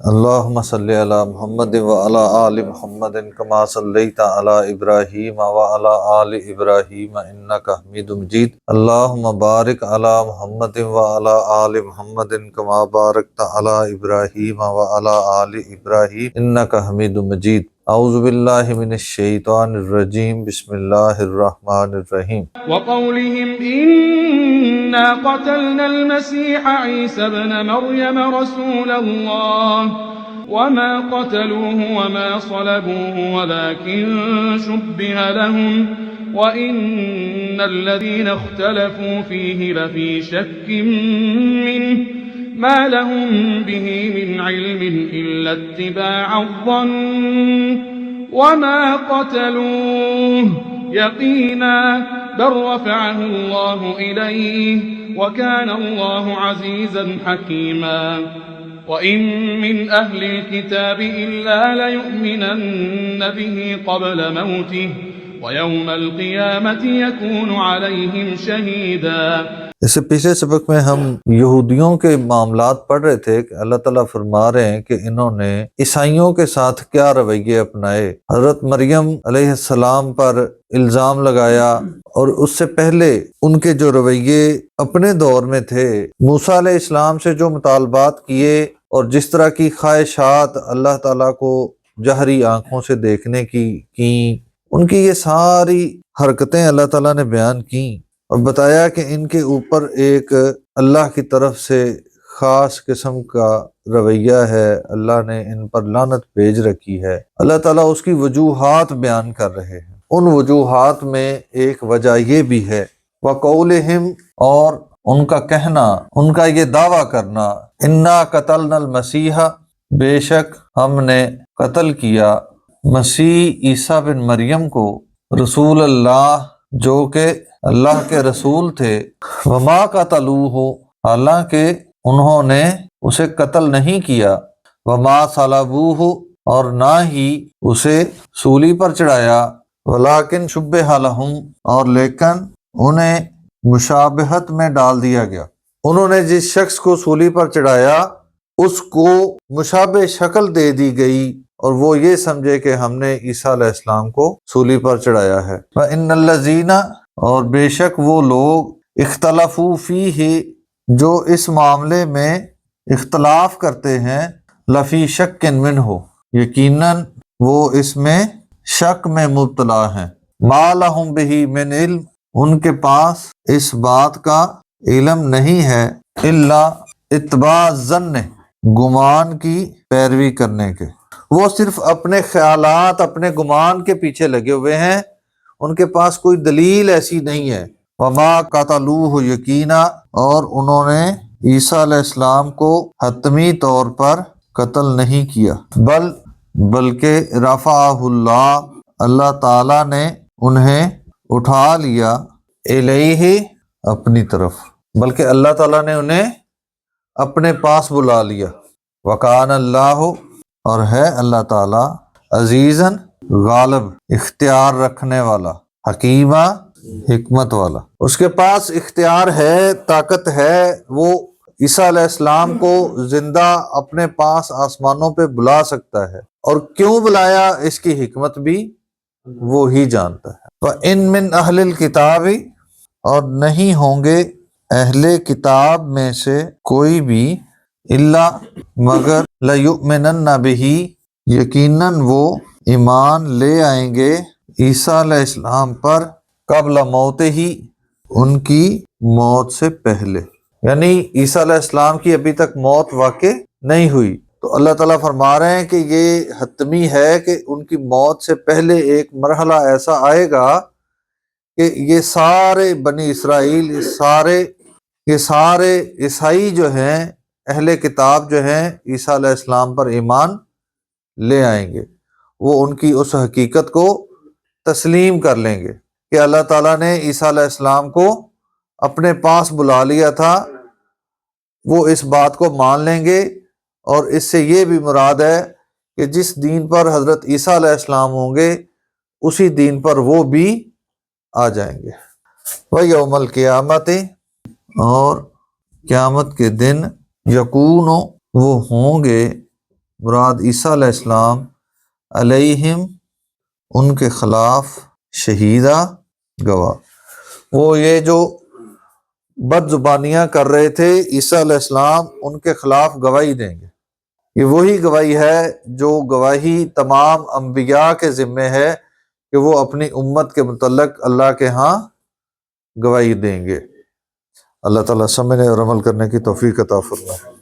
اللہم صلی علی محمد وعلی آل محمد کما صلیت علی ابراہیم وعلی آل ابراہیم انک حمید مجید۔ اللہم بارک علی محمد وعلی آل محمد کما بارکت علی ابراہیم وعلی آل ابراہیم انک حمید مجید۔ اعوذ باللہ من الشیطان الرجیم، بسم اللہ الرحمن الرحیم۔ وقولهم إنا قتلنا المسيح عيسى ابن مريم رسول الله وما قتلوه وما صلبوه ولكن شبه لهم وإن الذين اختلفوا فيه لفي شك منه ما لهم به من علم إلا اتباع الظن وما قتلوه يقينا بل رفعه الله إليه وكان الله عزيزا حكيما وإن من أهل الكتاب إلا ليؤمنن به قبل موته ويوم القيامة يكون عليهم شهيدا۔ اس سے پچھلے سبق میں ہم یہودیوں کے معاملات پڑھ رہے تھے کہ اللہ تعالیٰ فرما رہے ہیں کہ انہوں نے عیسائیوں کے ساتھ کیا رویے اپنائے۔ حضرت مریم علیہ السلام پر الزام لگایا، اور اس سے پہلے ان کے جو رویے اپنے دور میں تھے، موسیٰ علیہ السلام سے جو مطالبات کیے اور جس طرح کی خواہشات اللہ تعالیٰ کو جہری آنکھوں سے دیکھنے کی ان کی یہ ساری حرکتیں اللہ تعالیٰ نے بیان کیں اور بتایا کہ ان کے اوپر ایک اللہ کی طرف سے خاص قسم کا رویہ ہے، اللہ نے ان پر لعنت بھیج رکھی ہے۔ اللہ تعالیٰ اس کی وجوہات بیان کر رہے ہیں۔ ان وجوہات میں ایک وجہ یہ بھی ہے وَقَوْلِهِمْ، اور ان کا کہنا، ان کا یہ دعویٰ کرنا، اِنَّا قَتَلْنَا الْمَسِيحَ، بے شک ہم نے قتل کیا مسیح عیسیٰ بن مریم کو، رسول اللہ جو کہ اللہ کے رسول تھے، وما قتلوہ، حالانکہ انہوں نے اسے قتل نہیں کیا، وما صلبوہ، اور نہ ہی اسے سولی پر چڑھایا، ولیکن شبہ لہم، اور لیکن انہیں مشابہت میں ڈال دیا گیا۔ انہوں نے جس شخص کو سولی پر چڑھایا اس کو مشابہ شکل دے دی گئی، اور وہ یہ سمجھے کہ ہم نے عیسیٰ علیہ السلام کو سولی پر چڑھایا ہے۔ وَإِنَّ الَّذِينَ، اور بے شک وہ لوگ، اختلفوا فیہ، جو اس معاملے میں اختلاف کرتے ہیں، لفی شک منہ، یقیناً وہ اس میں شک میں مبتلا ہیں، ما لہم بہ من علم، ان کے پاس اس بات کا علم نہیں ہے، الا اتباع الظن، گمان کی پیروی کرنے کے۔ وہ صرف اپنے خیالات، اپنے گمان کے پیچھے لگے ہوئے ہیں، ان کے پاس کوئی دلیل ایسی نہیں ہے۔ وما قتلوہ یقینا، اور انہوں نے عیسیٰ علیہ السلام کو حتمی طور پر قتل نہیں کیا، بلکہ رفعہ اللہ، اللہ تعالیٰ نے انہیں اٹھا لیا، الیہ، اپنی طرف، بلکہ اللہ تعالیٰ نے انہیں اپنے پاس بلا لیا۔ وکان اللہ، اور ہے اللہ تعالیٰ، عزیزاً، غالب، اختیار رکھنے والا، حکیمہ، حکمت والا۔ اس کے پاس اختیار ہے، طاقت ہے، وہ عیسیٰ علیہ السلام کو زندہ اپنے پاس آسمانوں پہ بلا سکتا ہے، اور کیوں بلایا اس کی حکمت بھی وہی جانتا ہے۔ وَإِن مِّنْ أَهْلِ الْكِتَابِ، اور نہیں ہوں گے اہل کتاب میں سے کوئی بھی، الا، مگر، لَيُؤْمِنَنَّ بِهِ، یقیناً وہ ایمان لے آئیں گے عیسیٰ علیہ السلام پر، قبل موت ہی، ان کی موت سے پہلے، یعنی عیسیٰ علیہ السلام کی ابھی تک موت واقع نہیں ہوئی، تو اللہ تعالیٰ فرما رہے ہیں کہ یہ حتمی ہے کہ ان کی موت سے پہلے ایک مرحلہ ایسا آئے گا کہ یہ سارے بنی اسرائیل، یہ سارے عیسائی جو ہیں، اہل کتاب جو ہیں، عیسیٰ علیہ السلام پر ایمان لے آئیں گے، وہ ان کی اس حقیقت کو تسلیم کر لیں گے کہ اللہ تعالیٰ نے عیسیٰ علیہ السلام کو اپنے پاس بلا لیا تھا، وہ اس بات کو مان لیں گے، اور اس سے یہ بھی مراد ہے کہ جس دین پر حضرت عیسیٰ علیہ السلام ہوں گے اسی دین پر وہ بھی آ جائیں گے۔ وَيَوْمَ الْقِيَامَةِ، اور قیامت کے دن، یکون، وہ ہوں گے، مراد عیسیٰ علیہ السلام علیہم ان کے خلاف شہیدہ گواہ، وہ یہ جو بد زبانیاں کر رہے تھے عیسیٰ علیہ السلام ان کے خلاف گواہی دیں گے۔ یہ وہی گواہی ہے جو گواہی تمام انبیاء کے ذمے ہے کہ وہ اپنی امت کے متعلق اللہ کے ہاں گواہی دیں گے۔ اللہ تعالیٰ سمجھنے اور عمل کرنے کی توفیق عطا فرمائے۔